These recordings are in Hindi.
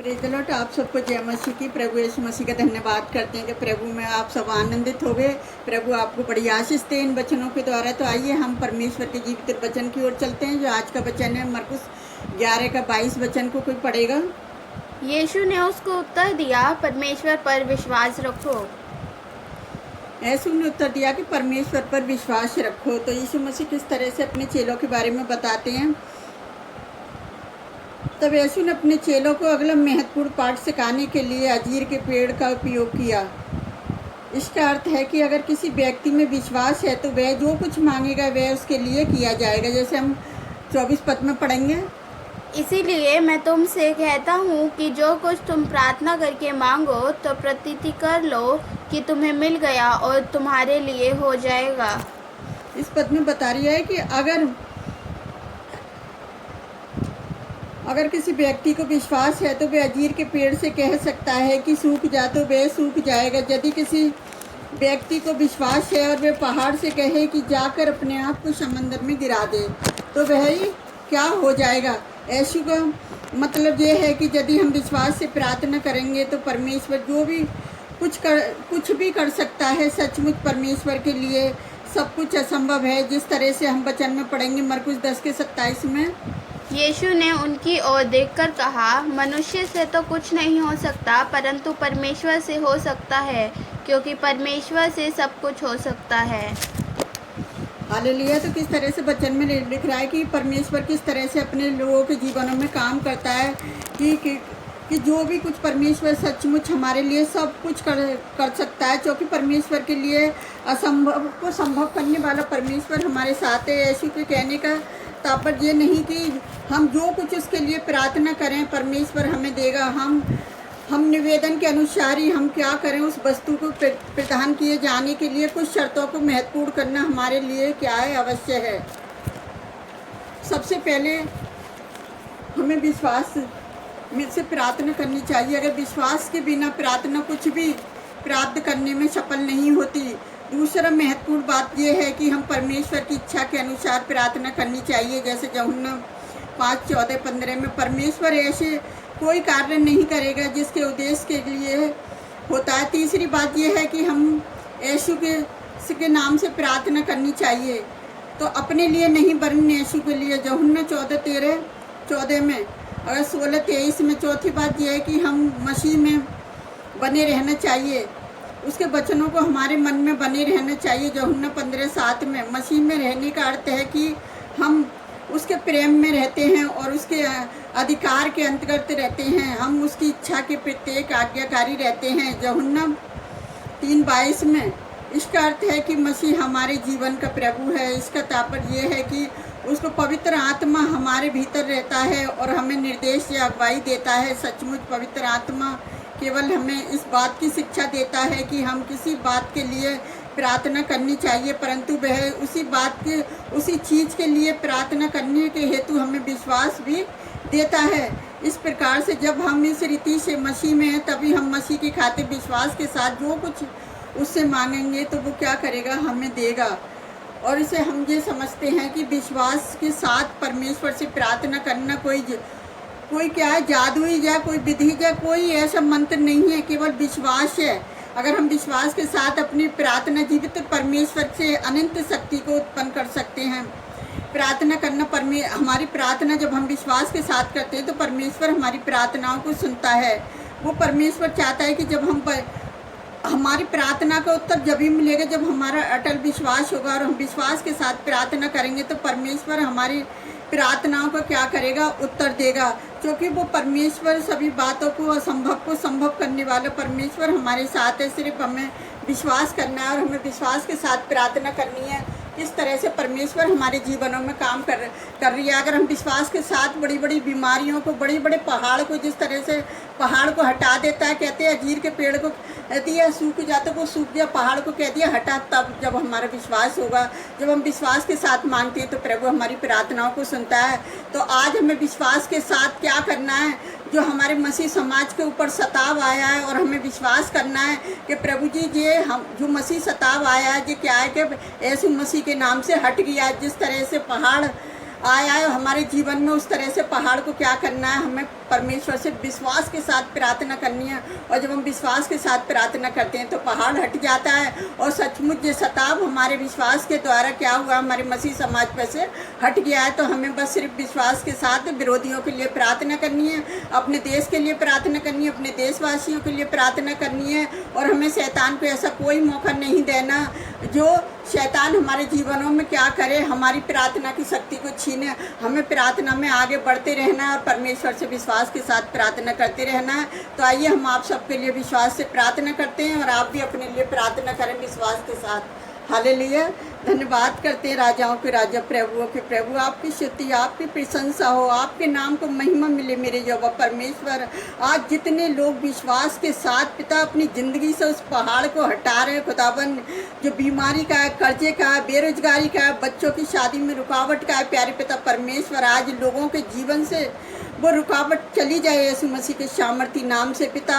Praise the Lord. आप सबको जय मसीह की। प्रभु यीशु मसीह का धन्यवाद करते हैं कि प्रभु में आप सब आनंदित हो गए। प्रभु आपको बड़ी आशीष दे इन वचनों के द्वारा। तो आइए हम परमेश्वर के जीवित वचन की ओर चलते हैं। जो आज का वचन है मरकुस 11 का 22 वचन को कोई पढ़ेगा। यीशु ने उसको उत्तर दिया, परमेश्वर पर विश्वास रखो। यीशु ने उत्तर दिया कि परमेश्वर पर विश्वास रखो। तो यीशु मसीह किस तरह से अपने चेलों के बारे में बताते हैं। तब यीशु ने अपने चेलों को अगला महत्वपूर्ण पाठ सिखाने के लिए अंजीर के पेड़ का उपयोग किया। इसका अर्थ है कि अगर किसी व्यक्ति में विश्वास है तो वह जो कुछ मांगेगा वह उसके लिए किया जाएगा, जैसे हम 24 पद में पढ़ेंगे। इसीलिए मैं तुमसे कहता हूँ कि जो कुछ तुम प्रार्थना करके मांगो तो प्रतीति कर लो कि तुम्हें मिल गया और तुम्हारे लिए हो जाएगा। इस पद में बता रही है कि अगर किसी व्यक्ति को विश्वास है तो वह अंजीर के पेड़ से कह सकता है कि सूख जा तो वह सूख जाएगा। यदि किसी व्यक्ति को विश्वास है और वह पहाड़ से कहे कि जाकर अपने आप को समंदर में गिरा दे तो वह ही क्या हो जाएगा। यीशु का मतलब यह है कि यदि हम विश्वास से प्रार्थना करेंगे तो परमेश्वर जो भी कुछ भी कर सकता है। सचमुच परमेश्वर के लिए सब कुछ असंभव है। जिस तरह से हम वचन में पढ़ेंगे मरकुस 10 के 27 में। यीशु ने उनकी ओर देखकर कहा, मनुष्य से तो कुछ नहीं हो सकता परंतु परमेश्वर से हो सकता है, क्योंकि परमेश्वर से सब कुछ हो सकता है। हालेलुया। तो किस तरह से वचन में लिख रहा है कि परमेश्वर किस तरह से अपने लोगों के जीवनों में काम करता है कि जो भी कुछ परमेश्वर सचमुच हमारे लिए सब कुछ कर सकता है, क्योंकि परमेश्वर के लिए असंभव को संभव करने वाला परमेश्वर हमारे साथ है। यीशु के कहने का तात्पर्य ये नहीं कि हम जो कुछ उसके लिए प्रार्थना करें परमेश्वर हमें देगा। हम निवेदन के अनुसार ही हम क्या करें, उस वस्तु को प्रदान किए जाने के लिए कुछ शर्तों को महत्वपूर्ण करना हमारे लिए क्या है, अवश्य है। सबसे पहले हमें विश्वास में से प्रार्थना करनी चाहिए। अगर विश्वास के बिना प्रार्थना कुछ भी प्राप्त करने में सफल नहीं होती। दूसरा महत्वपूर्ण बात यह है कि हम परमेश्वर की इच्छा के अनुसार प्रार्थना करनी चाहिए, जैसे यूहन्ना 5:14-15 में परमेश्वर ऐसे कोई कार्य नहीं करेगा जिसके उद्देश्य के लिए होता है। तीसरी बात यह है कि हम यीशु के नाम से प्रार्थना करनी चाहिए, तो अपने लिए नहीं वरन यीशु के लिए। यूहन्ना 14:13-14 में अगर 16:23 में। चौथी बात यह है कि हम मसीह में बने रहना चाहिए, उसके वचनों को हमारे मन में बने रहना चाहिए। यूहन्ना 15:7 में मसीह में रहने का अर्थ है कि हम उसके प्रेम में रहते हैं और उसके अधिकार के अंतर्गत रहते हैं। हम उसकी इच्छा के प्रत्येक आज्ञाकारी रहते हैं। यूहन्ना 3:22 में इसका अर्थ है कि मसीह हमारे जीवन का प्रभु है। इसका तात्पर्य यह है कि उसको पवित्र आत्मा हमारे भीतर रहता है और हमें निर्देश या अगुवाई देता है। सचमुच पवित्र आत्मा केवल हमें इस बात की शिक्षा देता है कि हम किसी बात के लिए प्रार्थना करनी चाहिए, परंतु वह उसी चीज़ के लिए प्रार्थना करने के हेतु हमें विश्वास भी देता है। इस प्रकार से जब हम इस रीति से मसीह में हैं तभी हम मसीह की खातिर विश्वास के साथ जो कुछ उससे मांगेंगे तो वो क्या करेगा, हमें देगा। और इसे हम ये समझते हैं कि विश्वास के साथ परमेश्वर से प्रार्थना करना कोई क्या है, जादुई या कोई विधि या कोई ऐसा मंत्र नहीं है, केवल विश्वास है। अगर हम विश्वास के साथ अपनी प्रार्थना जीवित परमेश्वर से अनंत शक्ति को उत्पन्न कर सकते हैं। प्रार्थना करना हमारी प्रार्थना जब हम विश्वास के साथ करते हैं तो परमेश्वर हमारी प्रार्थनाओं को सुनता है। वो परमेश्वर चाहता है कि जब हमारी प्रार्थना का उत्तर जब भी मिलेगा जब हमारा अटल विश्वास होगा और हम विश्वास के साथ प्रार्थना करेंगे तो परमेश्वर हमारी प्रार्थनाओं को क्या करेगा, उत्तर देगा। क्योंकि वो परमेश्वर सभी बातों को असंभव को संभव करने वाला परमेश्वर हमारे साथ है। सिर्फ हमें विश्वास करना है और हमें विश्वास के साथ प्रार्थना करनी है। किस तरह से परमेश्वर हमारे जीवनों में काम कर रही है। अगर हम विश्वास के साथ बड़ी बड़ी बीमारियों को, बड़े बड़े पहाड़ को, जिस तरह से पहाड़ को हटा देता है, कहते हैं अंजीर के पेड़ को दिया सूख जाता, वो सूख गया, पहाड़ को कह दिया हटा। तब जब हमारा विश्वास होगा, जब हम विश्वास के साथ मांगते हैं तो प्रभु हमारी प्रार्थनाओं को सुनता है। तो आज हमें विश्वास के साथ क्या करना है, जो हमारे मसीह समाज के ऊपर सताव आया है और हमें विश्वास करना है कि प्रभु जी ये हम जो मसीह सताव आया है ये क्या है कि यीशु मसीह के नाम से हट गया। जिस तरह से पहाड़ आया है हमारे जीवन में, उस तरह से पहाड़ को क्या करना है, हमें परमेश्वर से विश्वास के साथ प्रार्थना करनी है। और जब हम विश्वास के साथ प्रार्थना करते हैं तो पहाड़ हट जाता है और सचमुच ये सताव हमारे विश्वास के द्वारा क्या हुआ, हमारे मसीह समाज पर से हट गया है। तो हमें बस सिर्फ विश्वास के साथ विरोधियों के लिए प्रार्थना करनी है, अपने देश के लिए प्रार्थना करनी है, अपने देशवासियों के लिए प्रार्थना करनी है। और हमें शैतान को ऐसा कोई मौका नहीं देना जो शैतान हमारे जीवनों में क्या करे, हमारी प्रार्थना की शक्ति को छीने। हमें प्रार्थना में आगे बढ़ते रहना है और परमेश्वर से विश्वास के साथ प्रार्थना करते रहना है। तो आइए हम आप सबके लिए विश्वास से प्रार्थना करते हैं और आप भी अपने लिए प्रार्थना करें विश्वास के साथ। हालेलुया। धन्यवाद करते हैं राजाओं के राजा, प्रभुओं के प्रभु। आपकी स्तुति, आपकी प्रशंसा हो, आपके नाम को महिमा मिले मेरे यहोवा परमेश्वर। आज जितने लोग विश्वास के साथ पिता अपनी ज़िंदगी से उस पहाड़ को हटा रहे हैं खुदावन, जो बीमारी का है, कर्जे का है, बेरोजगारी का है, बच्चों की शादी में रुकावट का है, प्यारे पिता परमेश्वर, आज लोगों के जीवन से वो रुकावट चली जाए यीशु मसीह के सामर्थी नाम से पिता।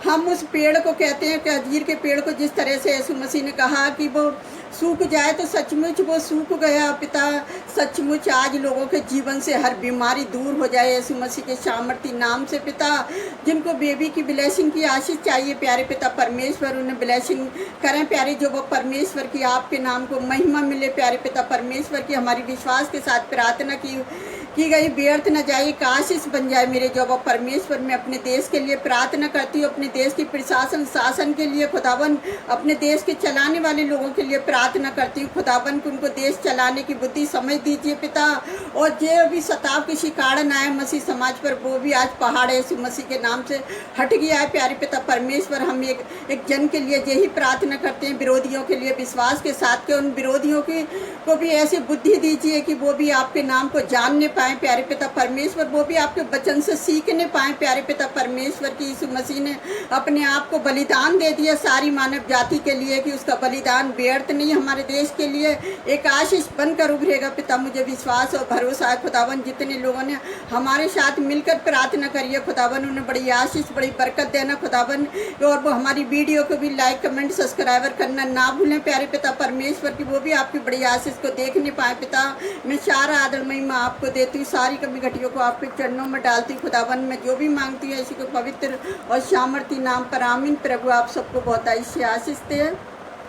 हम उस पेड़ को कहते हैं कि अंजीर के पेड़ को जिस तरह से यीशु मसीह ने कहा कि वो सूख जाए, तो सचमुच वो सूख गया पिता। सचमुच आज लोगों के जीवन से हर बीमारी दूर हो जाए यीशु मसीह के सामर्थी नाम से पिता। जिनको बेबी की ब्लेसिंग की आशीष चाहिए प्यारे पिता परमेश्वर, उन्हें ब्लेसिंग करें प्यारे जो वो परमेश्वर की आपके नाम को महिमा मिले प्यारे पिता परमेश्वर की। हमारी विश्वास के साथ प्रार्थना की गई व्यर्थ न जाए, एक आशीष बन जाए मेरे जो वो परमेश्वर। मैं अपने देश के लिए प्रार्थना करती हूँ, अपने देश की प्रशासन शासन के लिए खुदावन, अपने देश के चलाने वाले लोगों के लिए प्रार्थना करती हूँ खुदावन कि उनको देश चलाने की बुद्धि समझ दीजिए पिता। और जो भी सताव के शिकार आए मसीह समाज पर, वो भी आज पहाड़ यीशु मसीह के नाम से हट गया है प्यारे पिता परमेश्वर। हम एक जन के लिए यही प्रार्थना करते हैं, विरोधियों के लिए विश्वास के साथ के उन विरोधियों को भी ऐसी बुद्धि दीजिए कि वो भी आपके नाम को जानने पाए प्यारे पिता परमेश्वर, वो भी आपके वचन से सीखने पाए प्यारे पिता परमेश्वर की। यीशु मसीह ने अपने आप को बलिदान दे दिया सारी मानव जाति के लिए कि उसका बलिदान व्यर्थ नहीं, हमारे देश के लिए एक आशीष बनकर उभरेगा पिता। मुझे विश्वास और भरोसा है खुदावन, जितने लोगों ने हमारे साथ मिलकर प्रार्थना करी है खुदावन, उन्हें बड़ी आशीष बड़ी बरकत देना खुदावन। और वो हमारी वीडियो को भी लाइक कमेंट सब्सक्राइबर करना ना भूलें प्यारे पिता परमेश्वर की, वो भी आपकी बड़ी आशीष को देखने पाए पिता। मैं सारा आदर महिमा आपको देती हूँ, सारी कमी घटियों को आपके चरणों में डालती हूँ खुदावन। मैं जो भी मांगती हूँ इसी को पवित्र और सामर्थी नाम पर आमीन। प्रभु आप सबको बहुत से आशीष दे।